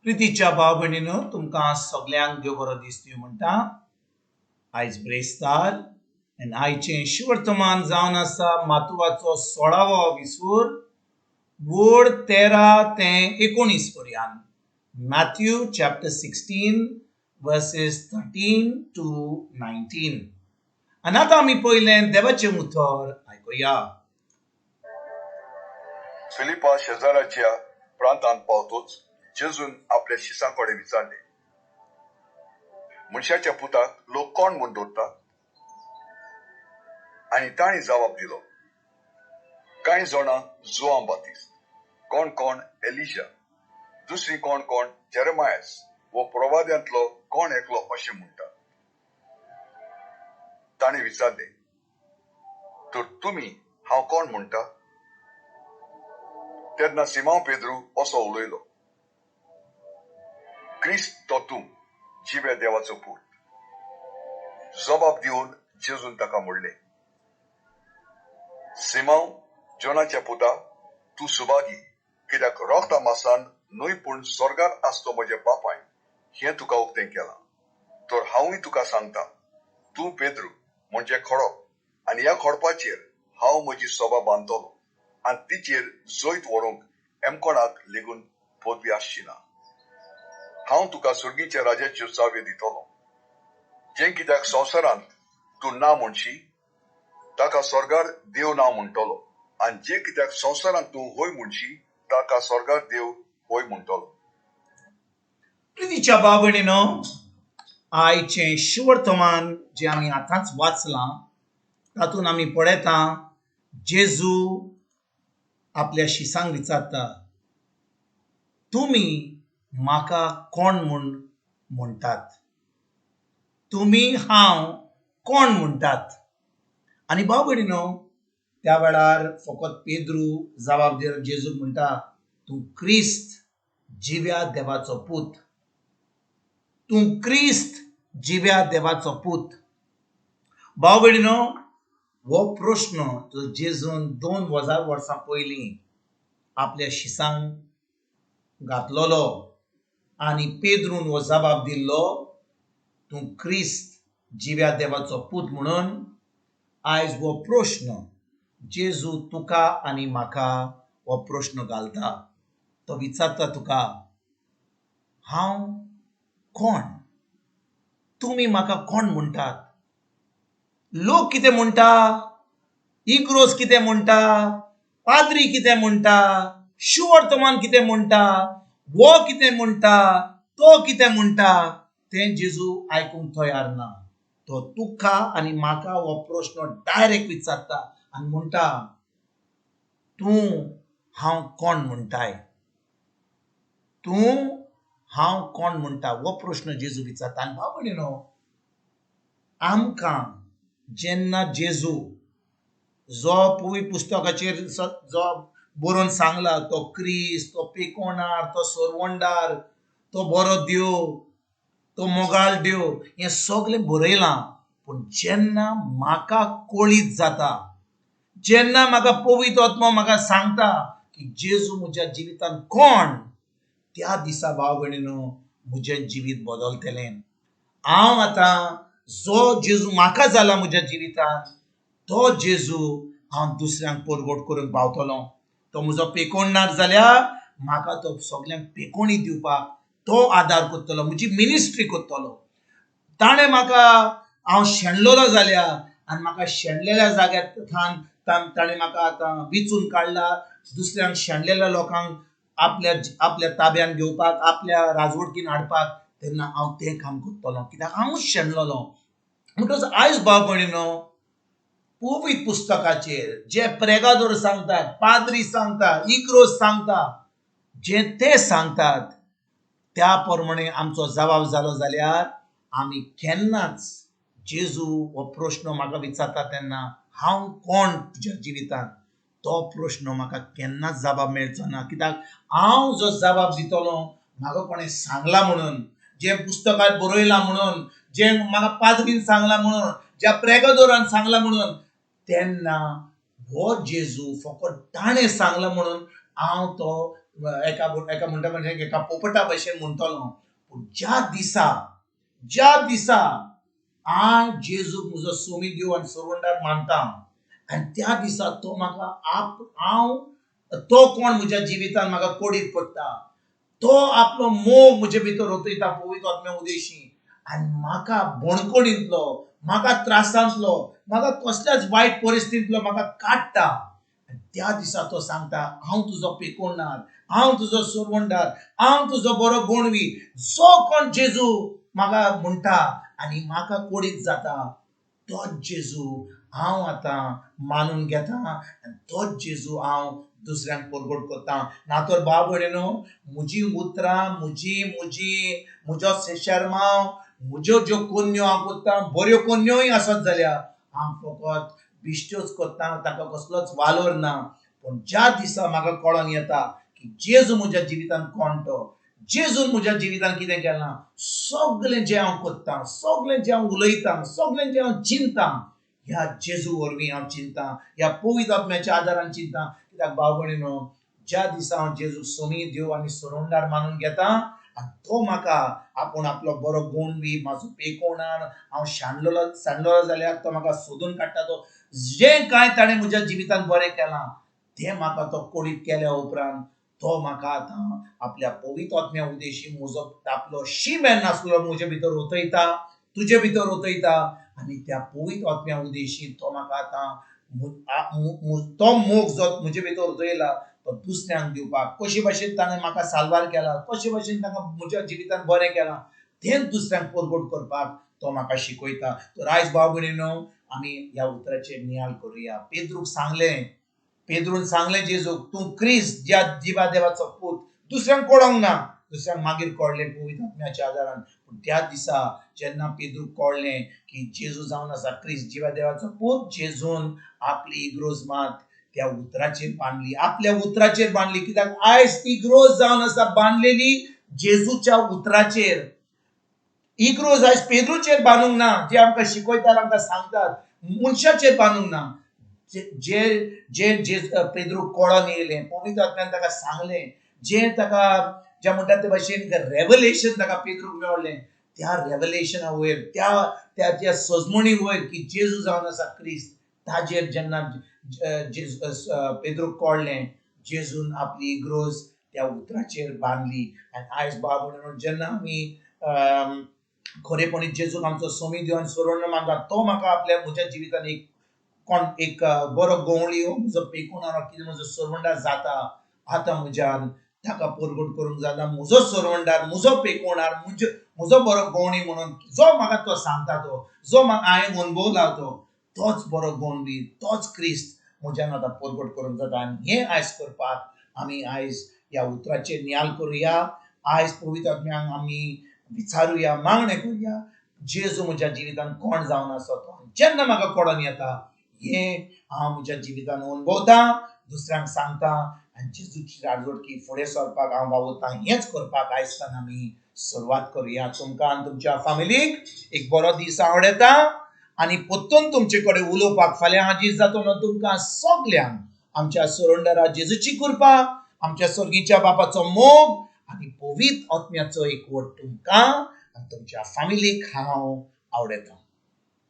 प्रितीच्या भाव भयणीनो तुमकां सगळ्यांक देव बरो दीस दिवं म्हणटा. आयज ब्रेस्तार आनी आयचें शिवर्तमान जावन आसा मातुवाचो 16वो विसूर वोड 13 ते 19 पर्यंत. Matthew chapter 16 versus 13 to 19. आनी आतां आमी पयलें देवाचें उतर आयकुया. फिलिपा शेजाराच्या प्रांतांत पावतोच जेजून आपल्या शिसांकडे विचारले, मनशाच्या पुताक लोक कोण म्हूण धरतात? आनी तांणी जबाब दिलो, कांय जाणां जोआन बातिस्त, कोण कोण एलिशा, दुसरी कोण कोण जेरेमायास वो प्रवाद्यांतलो कोण एकलो अशें म्हणटात. ताणें विचारले, तर तुमी हांव कोण म्हणटा? तेन्ना सिमोन पेद्रू असो उलयलो, क्रिस्त तो तूं, जिव्या देवाचो पूत. जबाब दिवन जेजून ताका म्हणले, सिमोन जोनाच्या पुता, तूं सुभागी, कित्याक रोखता मासान न्हय पूण स्वर्गार आसतो म्हज्या बापायन हें तुका उक्तें केलां. तर हांवूय तुका सांगता, तूं पेद्रू म्हणजे खडो, आनी ह्या खडपाचेर हांव म्हजी सोबा बांदतलों, आनी तिचेर जैत व्हरूंक एमकोणाक लेगून पदवी आसची ना. हांव तुका सुर्गीच्या राज्याच्यो चाव्यो दितलों. जें कित्याक संवसारांत तूं ना म्हणशी, ताका स्वर्गार देव ना म्हणटलो, आनी जें कित्याक संवसारांत तूं होय म्हणशी, ताका स्वर्गार देव होय म्हणटलो. प्रितीच्या भाव भयणीनो, आयचें शिवर्तमान जें आमी आतांच वाचलां तातूंत आमी पळयता जेजू आपल्या शिसांक विचारता, तुमी म्हाका कोण म्हूण म्हणटात? तुमी हांव कोण म्हणटात? आनी भाव भयणीनो, त्या वेळार फकत पेद्रू जबाब दिवन जेजूक म्हणटा, तूं क्रिस्त जिव्या देवाचो पूत. तूं क्रिस्त जिव्या देवाचो पूत. भाव भयणीनो, हो प्रश्न जो जेजून 2000 वर्सां पयलीं आपल्या शिसांक घातलोलो आनी पेद्रून हो जबाब दिल्लो, तूं क्रिस्त जिव्या देवाचो पूत म्हणून, आयज हो प्रश्न जेजू तुका आनी म्हाका हो प्रश्न घालता. तो विचारता तुका, हांव कोण? तुमी म्हाका कोण म्हणटात? लोक कितें म्हणटा? इग्रोस कितें म्हणटा? पाद्री कितें म्हणटा? शिवर्तमान कितें म्हणटा? वो कितें म्हणटा? तो कितें म्हणटा? तें जेजू आयकूंक तयार ना. तो तुका आनी म्हाका हो प्रश्न डायरेक्ट विचारता आनी म्हणटा, तूं हांव कोण म्हणटाय? तूं हांव कोण म्हणटा? हो प्रश्न जेजू विचारता. आनी भाव भयणीनो, आमकां जेन्ना जेजू जो पवित्र पुस्तकाचेर जो बरोवन सांगला, तो क्रिस्त, तो पेकोणार, तो सोरवंडार, तो बरो देव, तो मोगाळ देव, हें सगळें बरयलां. पूण जेन्ना म्हाका कळीत जाता, जेन्ना म्हाका पवित्र आत्मा म्हाका सांगता की जेजू म्हज्या जिवितांत कोण, त्या दिसा भाव भयणीनो म्हजें जिवीत बदलतलें. हांव आतां जो जेजू म्हाका जाला म्हज्या जिवितांत, तो जेजू हांव दुसऱ्यांक परगट करून पावतलों. तो म्हजो पेकोणणार जाल्यार म्हाका तो सगळ्यांक पेकोणी दिवपाक तो आदार करतलो, म्हजी मिनिस्ट्री करतलो. ताणें म्हाका, हांव शेणलोलो जाल्यार आनी म्हाका शेणलेल्या जाग्यार ताणें म्हाका आतां वेंचून काडला, दुसऱ्यांक शेणलेल्या लोकांक आपल्या ताब्यान घेवपाक, आपल्या राजवटीन हाडपाक, तेन्ना हांव तें काम करतलों, कित्याक हांवूच शेणलोलो. म्हणटच आयज भाव भयणीनो, पवित्र पुस्तकाचेर जे प्रेगादोर सांगतात, पाद्री सांगतात, इग्रोस सांगतात, जे ते सांगतात त्या प्रमाणे आमचो जबाब जालो जाल्यार आमी केन्नाच जेजू हो प्रश्न म्हाका विचारता तेन्ना हांव कोण तुज्या जिवितांत, तो प्रश्न म्हाका केन्नाच जबाब मेळचो ना. कित्याक हांव जो जबाब दितलों म्हाका कोणें सांगला म्हणून, जे पुस्तकांत बरयलां म्हणून, जे म्हाका पाद्रीन सांगलां म्हणून, ज्या प्रेगादोरान सांगलां म्हणून, तेन्ना हो जेजू फकत ताणें सांगला म्हणून हांव तो एका म्हणटा म्हणजे एका पोपटा भशेन म्हणटलो, पूण ज्या दिसा हांव जेजूक म्हजो सोमी देव आनी सोरवंडार मानता, आनी त्या दिसा तो म्हाका हांव तो कोण म्हज्या जिवितान म्हाका कोडीत पडटा, तो आपलो मोग म्हजे भितर ओतयता पवित्र आत्म्या उदेशी, आनी म्हाका भणकोडींतलो, म्हाका त्रासांतलो, म्हाका कसल्याच वायट परिस्थितींतलो म्हाका काडटा. आनी त्या दिसा तो सांगता, हांव तुजो पेकोवणार, हांव तुजो सोरवंडार, हांव तुजो बरो गोणवी. जो कोण जेजू म्हाका म्हणटा आनी म्हाका कोडीत जाता, तोच जेजू हांव आतां मानून घेता, आनी तोच जेजू हांव दुसऱ्यांक परगट करता. ना तर भाव भयणीनो, म्हजी उतरां, म्हजो शेशरमाव, म्हज्यो ज्यो कोन्यो हांव कोत्ता, बऱ्यो कोन्योय आसत जाल्यार हांव फकत बिश्त्योच कोत्ता, ताका कसलोच वालोर ना. पूण ज्या दिसा म्हाका कळोन येता की जेजू म्हज्या जिवितान कोण तो, जेजून म्हज्या जिवितान कितें केलां, सगळें जें हांव कोत्तां, सगळें जें हांव उलयतां, सगळें जें हांव चिंतां, ह्या जेजू वरवीं हांव चिंतां, ह्या पवित्र आत्म्याच्या आदारान चिंतां. कित्याक भाव भयणीनो, ज्या दिसा हांव जेजूक सोमी देव आनी सोरवंडार मानून घेता, आनी तो म्हाका आपूण आपलो बरो गोणवी, म्हाजो पेकोवणार, हांव सांडलोलो जाल्यार तो म्हाका सोदून काडटा. तो जें कांय ताणें म्हज्या जिवितान बरें केलां, तें म्हाका तो कोडीत केल्या उपरांत तो म्हाका आतां आपल्या पवित्र आत्म्या उदेशी म्हजो आपलो शीमेन आसलो म्हजे भितर ओतयता, तुजे भितर ओतयता, आनी त्या पवित्र आत्म्या उदेशी तो म्हाका आतां तो मोग जो म्हजे भितर ओतयला तो दुसऱ्यांक दिवपाक, कशे भाशेन ताणें म्हाका साल्वार केला, कशे भाशेन ताका म्हज्या जिवितान बरें केलां, तें दुसऱ्यांक परगट करपाक तो म्हाका शिकयता. तर आयज भाव भयणीनो, आमी ह्या उतराचेर नियाळ करुया. पेद्रून सांगलें जेजूक, तूं क्रिस्त, ज्या जिवा देवाचो पूत, दुसऱ्यांक कळोंक ना, दुसऱ्यांक मागीर कळलें पवित्र आत्म्याच्या आदारान. पूण त्या दिसा जेन्ना पेद्रूक कळलें की जेजू जावन आसा क्रिस्त, जिवा देवाचो पूत, जेजून आपली इग्रोज मात त्या उतराचेर बांदली, आपल्या उतराचेर बांदली. कित्याक आयज इग्रोज जावन आसा बांदलेली जेजूच्या उतराचेर. इग्रोज आयज पेद्रूचेर बांदूंक ना, जे आमकां शिकयतात, आमकां सांगतात, मनशाचेर बांदूंक ना. जे पेद्रूक कळोन येयलें, पवित्र आत्म्यान ताका सांगलें, जे म्हणटात ते भाशेन रेव्हलेशन ताका पेद्रूक मेळ्ळें, त्या रेव्हलेशना वयर, त्या सजमणी वयर की जेजू जावन आसा क्रिस्त, ताजेर जेन्ना पेद्रूक कळलें, जेजून आपली इग्रोज त्या उतराचेर बांदली. आनी आयज भाव भयणीनो, जेन्ना आमी खरेपणी जेजूक आमचो सोमी देव आनी सोरवंडार मानता, तो म्हाका म्हज्या जिवितान एक बरो गोवळी, म्हजो पेकोवणारो, कितें म्हजो सोरवंडार जाता, आतां म्हज्यान ताका परगट करूंक जाता. म्हजो सोरवंडार, म्हजो पेकोवणार, म्हजो बरो गोवणी म्हणून जो म्हाका तो सांगता, जो हांवें अणभवला, तोच बरो गोवणी, तोच क्रिस्त म्हज्यान आतां परगट करूंक जाता. आनी हें आयज करपाक आमी आयज ह्या उतराचेर नियाळ करुया. आयज पवित्र आत्म्याक आमी विचारुया, मागणें करुया, जेजू म्हज्या जिवितान कोण जावन आसा तो. जेन्ना म्हाका कळोन येता, हें हांव म्हज्या जिवितान अणभवता, दुसऱ्यांक सांगता, आनी जेजूची राजवटकी फुडें सरपाक हांव वावुरतां. हेंच करपाक आयज सावन आमी सुरवात करुया. तुमकां आनी तुमच्या फॅमिलीक एक बरो दीस आवडेता, आनी परतून तुमचे कडेन उलोवपाक फाल्यां हाजीर जातलो. तुमकां सगल्यांक आमच्या सोरवंडारा जेजूची कृपा, आमच्या सर्गीच्या बापाचो मोग आनी पवित्र आत्म्याचो एकवट तुमकां आनी तुमच्या फॅमिलीक हांव आवडेतां.